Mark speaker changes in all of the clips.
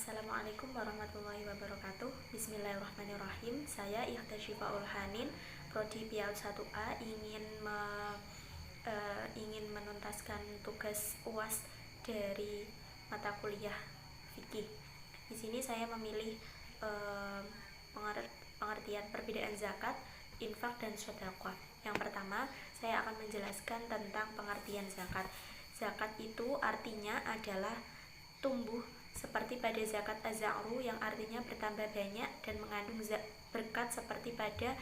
Speaker 1: Assalamualaikum warahmatullahi wabarakatuh. Bismillahirrahmanirrahim. Saya Ikhta Syifaul Hanin, Prodi PIAL 1A, ingin menuntaskan tugas UAS dari mata kuliah fikih. Di sini saya memilih pengertian perbedaan zakat, infak, dan sedekah. Yang pertama, saya akan menjelaskan tentang pengertian zakat. Zakat itu artinya adalah tumbuh seperti pada zakat az-za'ru yang artinya bertambah banyak dan mengandung berkat seperti pada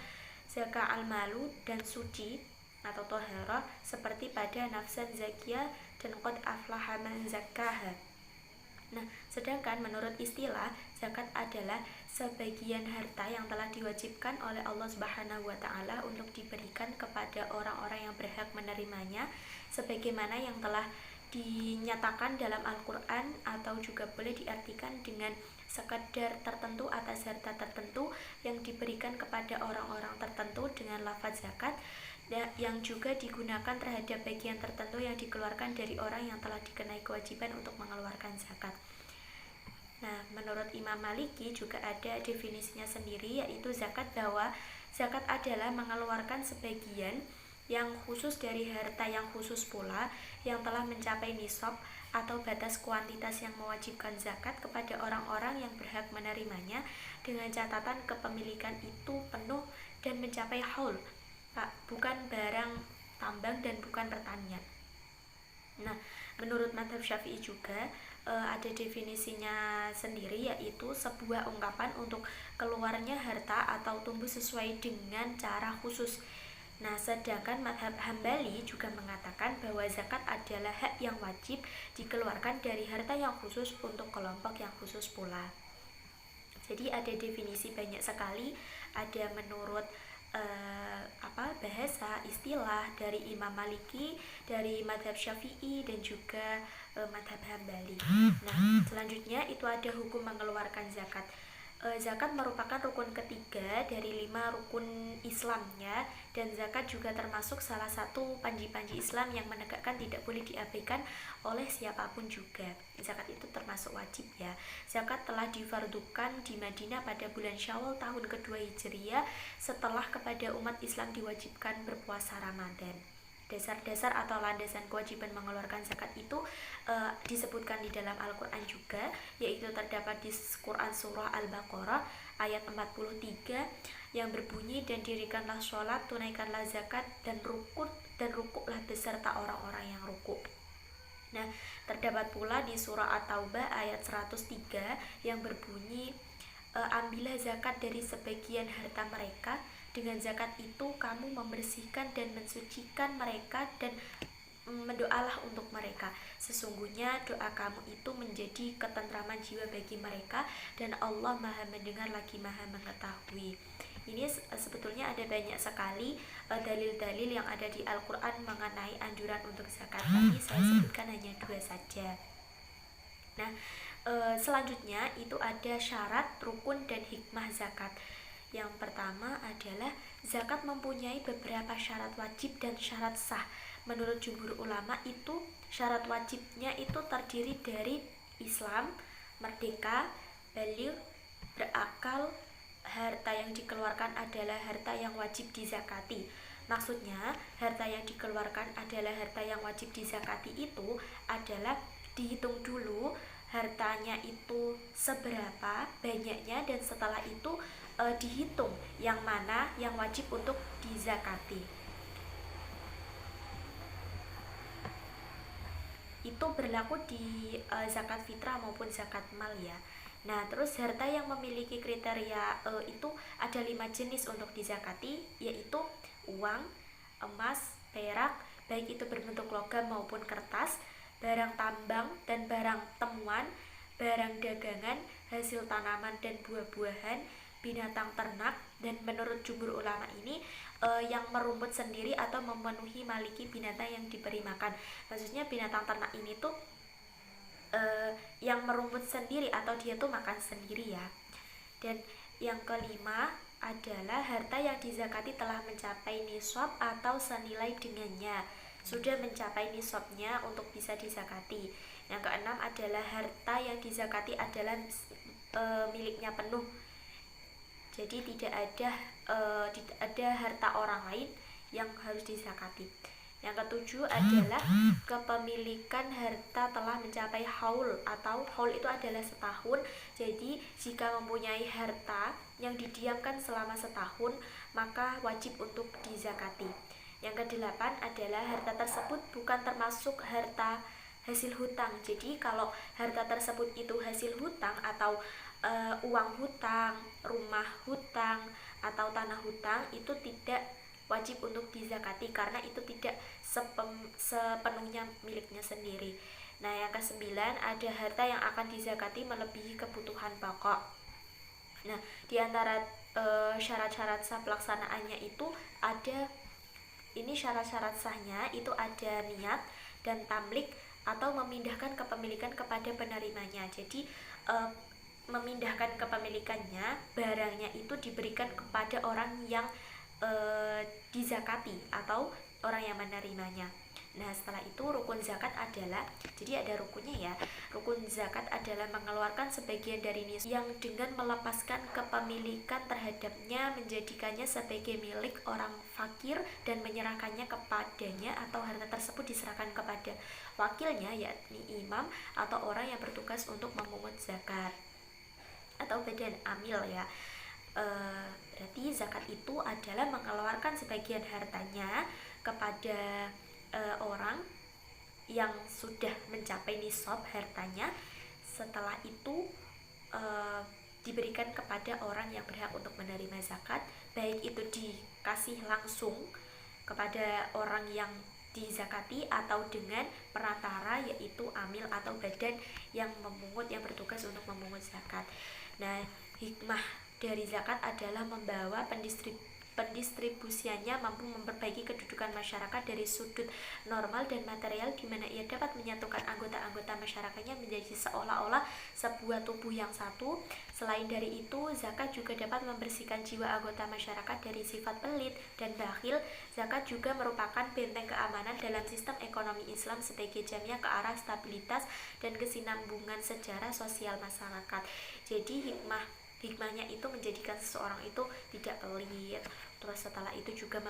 Speaker 1: zakat al-malu dan suci atau tohara seperti pada nafsan zakiyah dan qad aflaha man zakkaha. Nah, sedangkan menurut istilah, zakat adalah sebagian harta yang telah diwajibkan oleh Allah Subhanahu wa taala untuk diberikan kepada orang-orang yang berhak menerimanya sebagaimana yang telah dinyatakan dalam Al-Quran, atau juga boleh diartikan dengan sekadar tertentu atas harta tertentu yang diberikan kepada orang-orang tertentu dengan lafaz zakat, yang juga digunakan terhadap bagian tertentu yang dikeluarkan dari orang yang telah dikenai kewajiban untuk mengeluarkan zakat. Nah, menurut Imam Maliki juga ada definisinya sendiri, yaitu zakat, bahwa zakat adalah mengeluarkan sebagian yang khusus dari harta yang khusus pula yang telah mencapai nisab atau batas kuantitas yang mewajibkan zakat kepada orang-orang yang berhak menerimanya dengan catatan kepemilikan itu penuh dan mencapai haul, bukan barang tambang dan bukan pertanian. Nah, menurut mazhab Syafi'i juga ada definisinya sendiri, yaitu sebuah ungkapan untuk keluarnya harta atau tumbuh sesuai dengan cara khusus. Nah, sedangkan mazhab Hambali juga mengatakan bahwa zakat adalah hak yang wajib dikeluarkan dari harta yang khusus untuk kelompok yang khusus pula. Jadi ada definisi banyak sekali, ada menurut bahasa, istilah dari Imam Maliki, dari mazhab Syafi'i, dan juga mazhab Hambali. Nah, selanjutnya itu ada hukum mengeluarkan zakat. Zakat merupakan rukun ketiga dari 5 rukun Islamnya, dan zakat juga termasuk salah satu panji-panji Islam yang menegakkan tidak boleh diabaikan oleh siapapun juga. Zakat itu termasuk wajib ya. Zakat telah difardukan di Madinah pada bulan Syawal tahun kedua Hijriah setelah kepada umat Islam diwajibkan berpuasa Ramadan. Dasar-dasar atau landasan kewajiban mengeluarkan zakat itu disebutkan di dalam Al-Quran juga, yaitu terdapat di Quran Surah Al-Baqarah ayat 43 yang berbunyi, dan dirikanlah sholat, tunaikanlah zakat, dan rukuklah beserta orang-orang yang rukuk. Nah, terdapat pula di surah At-Taubah ayat 103 yang berbunyi, ambillah zakat dari sebagian harta mereka, dengan zakat itu kamu membersihkan dan mensucikan mereka, dan mendoalah untuk mereka. Sesungguhnya doa kamu itu menjadi ketentraman jiwa bagi mereka, dan Allah Maha mendengar lagi Maha mengetahui. Ini sebetulnya ada banyak sekali dalil-dalil yang ada di Al-Quran mengenai anjuran untuk zakat, tapi saya sebutkan hanya 2 saja. Nah, selanjutnya itu ada syarat, rukun, dan hikmah zakat. Yang pertama adalah zakat mempunyai beberapa syarat wajib dan syarat sah. Menurut jumhur ulama itu syarat wajibnya itu terdiri dari Islam, merdeka, baligh, berakal, harta yang dikeluarkan adalah harta yang wajib dizakati. Maksudnya harta yang dikeluarkan adalah harta yang wajib dizakati itu adalah dihitung dulu hartanya itu seberapa banyaknya, dan setelah itu dihitung yang mana yang wajib untuk dizakati. Itu berlaku di zakat fitrah maupun zakat mal ya. Nah, terus harta yang memiliki kriteria itu ada 5 jenis untuk dizakati, yaitu uang, emas, perak, baik itu berbentuk logam maupun kertas, barang tambang dan barang temuan, barang dagangan, hasil tanaman dan buah-buahan, binatang ternak, dan menurut jumhur ulama ini yang merumput sendiri atau memenuhi maliki binatang yang diberi makan. Maksudnya binatang ternak ini tuh yang merumput sendiri atau dia tuh makan sendiri ya. Dan yang kelima adalah harta yang dizakati telah mencapai nisab atau senilai dengannya, sudah mencapai nisabnya untuk bisa dizakati. Yang keenam adalah harta yang dizakati adalah miliknya penuh. Jadi tidak ada harta orang lain yang harus dizakati. Yang ketujuh adalah kepemilikan harta telah mencapai haul, atau haul itu adalah setahun. Jadi jika mempunyai harta yang didiamkan selama setahun, maka wajib untuk dizakati. Yang kedelapan adalah harta tersebut bukan termasuk harta hasil hutang. Jadi kalau harta tersebut itu hasil hutang atau uang hutang, rumah hutang, atau tanah hutang, itu tidak wajib untuk dizakati karena itu tidak sepenuhnya miliknya sendiri. Nah, yang kesembilan ada harta yang akan dizakati melebihi kebutuhan pokok. Nah, di antara syarat-syarat sah pelaksanaannya itu ada, ini syarat-syarat sahnya itu ada niat dan tamlik atau memindahkan kepemilikan kepada penerimanya. Jadi memindahkan kepemilikannya, barangnya itu diberikan kepada orang yang dizakati atau orang yang menerimanya. Nah, setelah itu rukun zakat adalah, jadi ada rukunnya ya. Rukun zakat adalah mengeluarkan sebagian dari nisab yang dengan melepaskan kepemilikan terhadapnya, menjadikannya sebagai milik orang fakir dan menyerahkannya kepadanya, atau harta tersebut diserahkan kepada wakilnya, yakni imam atau orang yang bertugas untuk memungut zakat atau badan amil ya. Berarti zakat itu adalah mengeluarkan sebagian hartanya kepada orang yang sudah mencapai nisab hartanya. Setelah itu diberikan kepada orang yang berhak untuk menerima zakat, baik itu dikasih langsung kepada orang yang dizakati atau dengan perantara, yaitu amil atau badan yang memungut, yang bertugas untuk memungut zakat. Nah, hikmah dari zakat adalah membawa pendistribusiannya mampu memperbaiki kedudukan masyarakat dari sudut normal dan material, di mana ia dapat menyatukan anggota-anggota masyarakatnya menjadi seolah-olah sebuah tubuh yang satu. Selain dari itu, zakat juga dapat membersihkan jiwa anggota masyarakat dari sifat pelit dan bakhil. Zakat juga merupakan benteng keamanan dalam sistem ekonomi Islam sebagai jamnya ke arah stabilitas dan kesinambungan sejarah sosial masyarakat. Jadi hikmahnya itu menjadikan seseorang itu tidak pelit. Terus setelah itu juga